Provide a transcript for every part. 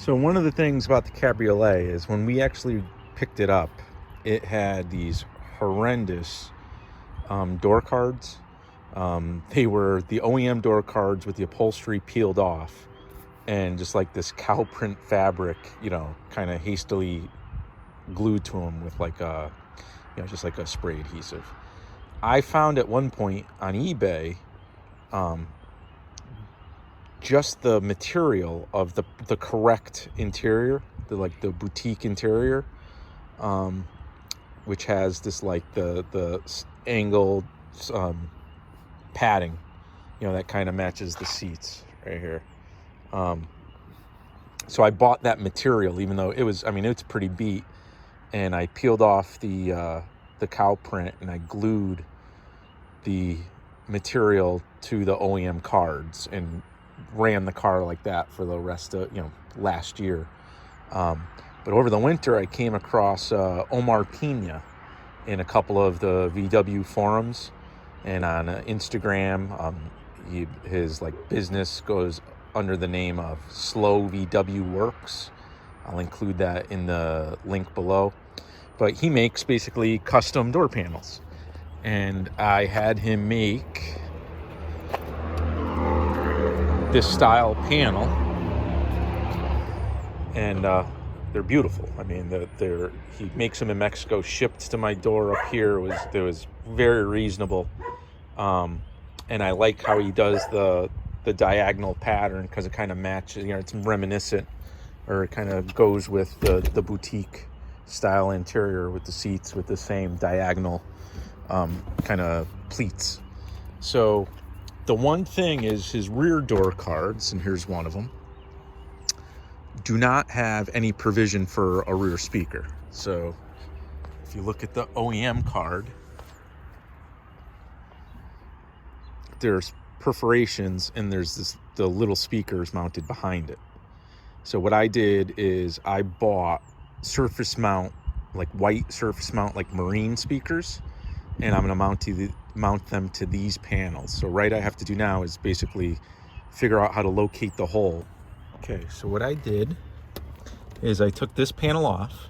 So one of the things about the Cabriolet is when we actually picked it up, it had these horrendous door cards. They were the OEM door cards with the upholstery peeled off and just like this cow print fabric, kind of hastily glued to them with like just like a spray adhesive. I found at one point on eBay just the material of the correct interior, the boutique interior, which has this like the angled padding, that kind of matches the seats right here. So I bought that material, even though it's pretty beat, and I peeled off the cow print and I glued the material to the OEM cards and ran the car like that for the rest of last year. But over the winter I came across Omar Pina in a couple of the VW forums and on Instagram. His like business goes under the name of Slow VW Works. I'll include that in the link below. But he makes basically custom door panels, and I had him make this style panel, and they're beautiful. I mean, he makes them in Mexico, shipped to my door up here. It was very reasonable, and I like how he does the diagonal pattern because it kind of matches. It's reminiscent, or it kind of goes with the boutique style interior with the seats with the same diagonal kind of pleats. So the one thing is his rear door cards, and here's one of them, do not have any provision for a rear speaker. So if you look at the OEM card, there's perforations and there's the little speakers mounted behind it. So what I did is I bought surface mount, like white surface mount, like marine speakers, and I'm going to mount them to these panels. So I have to do now is basically figure out how to locate the hole. Okay, so what I did is I took this panel off,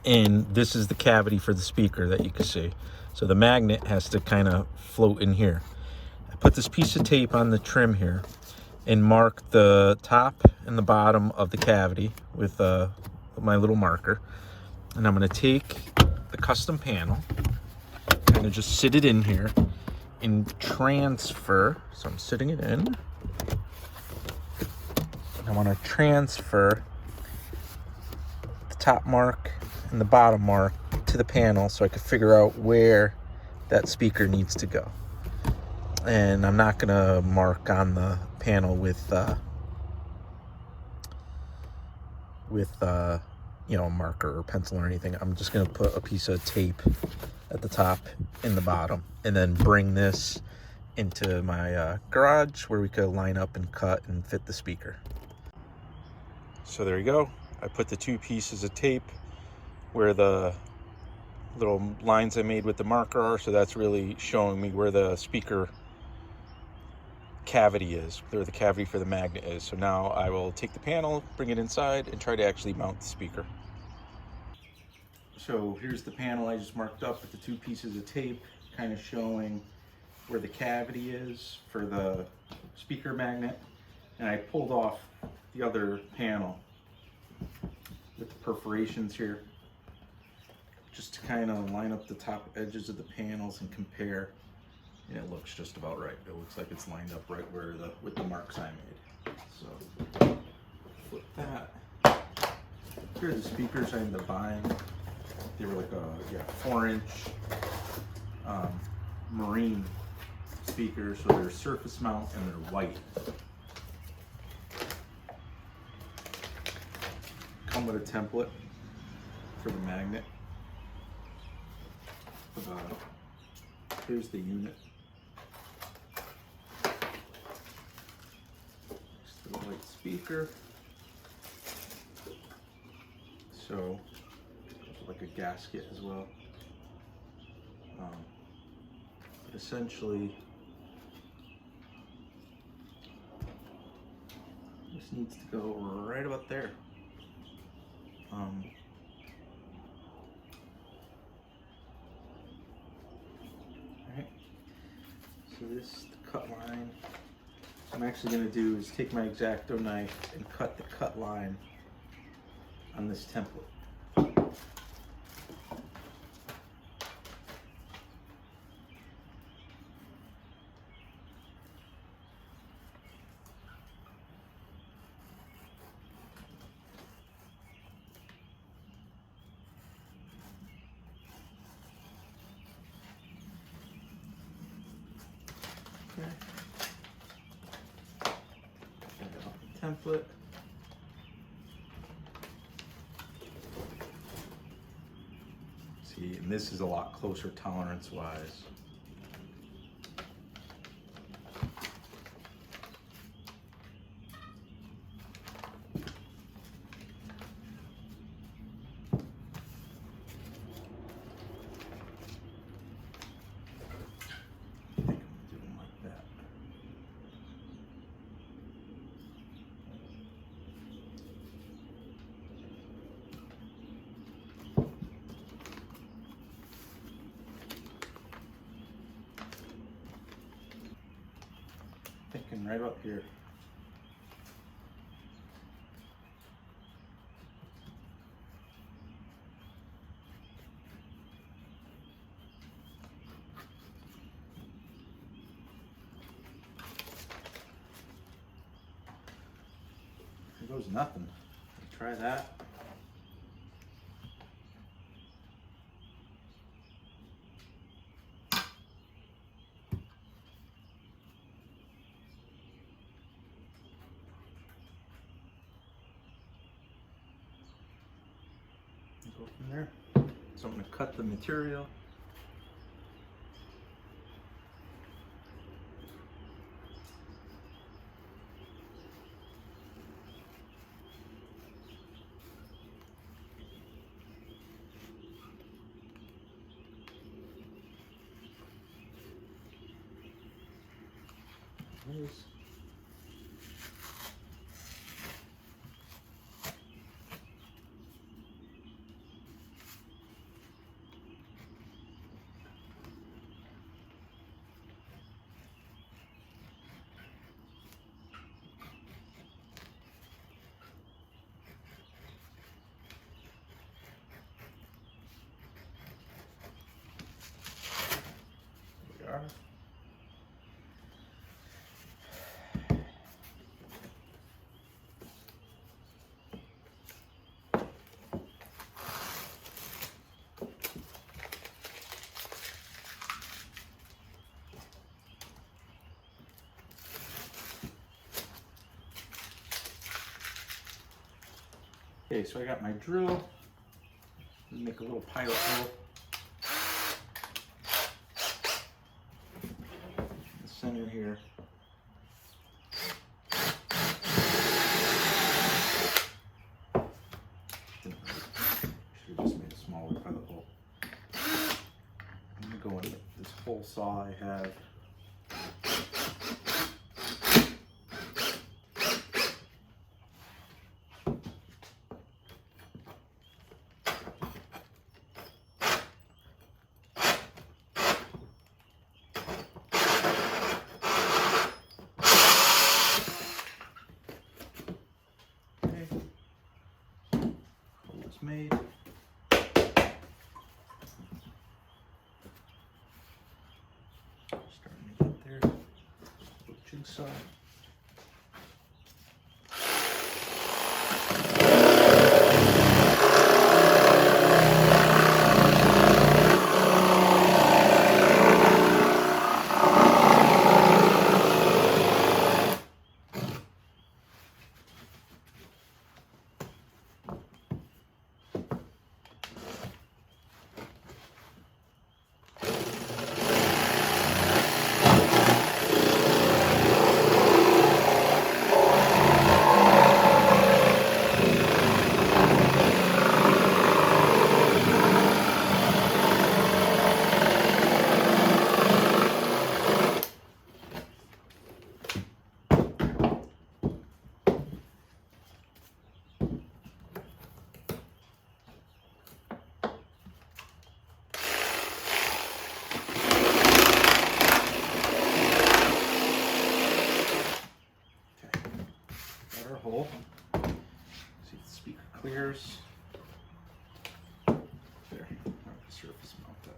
and this is the cavity for the speaker that you can see. So the magnet has to kind of float in here. I put this piece of tape on the trim here and mark the top and the bottom of the cavity with my little marker. And I'm going to take the custom panel, kind of just sit it in here and transfer. So I'm sitting it in. I want to transfer the top mark and the bottom mark to the panel so I can figure out where that speaker needs to go. And I'm not going to mark on the panel with a marker or pencil or anything. I'm just going to put a piece of tape at the top and the bottom, and then bring this into my garage where we could line up and cut and fit the speaker. So there you go. I put the two pieces of tape where the little lines I made with the marker are, so that's really showing me where the speaker cavity is, where the cavity for the magnet is. So now I will take the panel, bring it inside, and try to actually mount the speaker. So here's the panel I just marked up with the two pieces of tape, kind of showing where the cavity is for the speaker magnet. And I pulled off the other panel with the perforations here, just to kind of line up the top edges of the panels and compare. And it looks just about right. It looks like it's lined up right with the marks I made. So flip that. Here are the speakers I ended up buying. They were like a 4-inch marine speakers, so they're surface mount and they're white. Come with a template for the magnet. Here's the unit. Just the white speaker. So like a gasket as well. But essentially, This needs to go right about there. Alright, so this is the cut line. What I'm actually going to do is take my X-Acto knife and cut the cut line on this template. Okay. Get it off the template. See, and this is a lot closer tolerance-wise. Thinking right up here. Here goes nothing. Try that. Go from there. So I'm going to cut the material. Nice. There we are. Okay, so I got my drill. Make a little pilot hole in the center here. Should have just made a smaller pilot hole. I'm gonna go in this hole saw I have. Made. Starting to get there. Little jigsaw. course. There, surface mount that.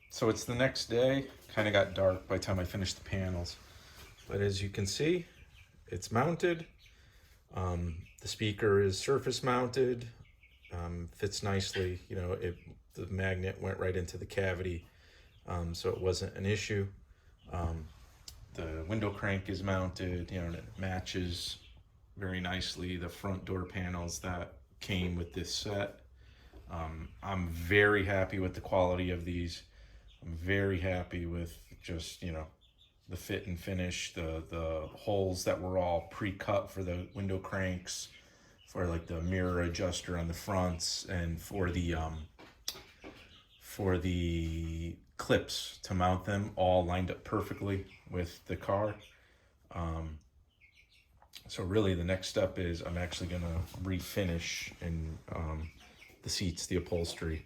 So it's the next day, kind of got dark by the time I finished the panels. But as you can see, it's mounted. The speaker is surface mounted, fits nicely. You know, the magnet went right into the cavity, so it wasn't an issue. The window crank is mounted, you know, and it matches very nicely the front door panels that came with this set. I'm very happy with the quality of these. I'm very happy with just, you know, the fit and finish, the holes that were all pre-cut for the window cranks, for like the mirror adjuster on the fronts, and for the clips to mount them, all lined up perfectly with the car. So really the next step is I'm actually gonna refinish in the seats, the upholstery,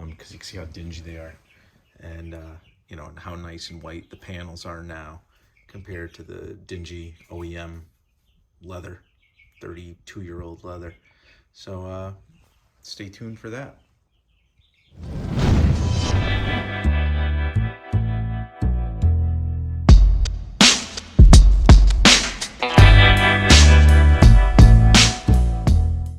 because you can see how dingy they are, and you know, and how nice and white the panels are now compared to the dingy OEM leather, 32-year-old leather. So stay tuned for that.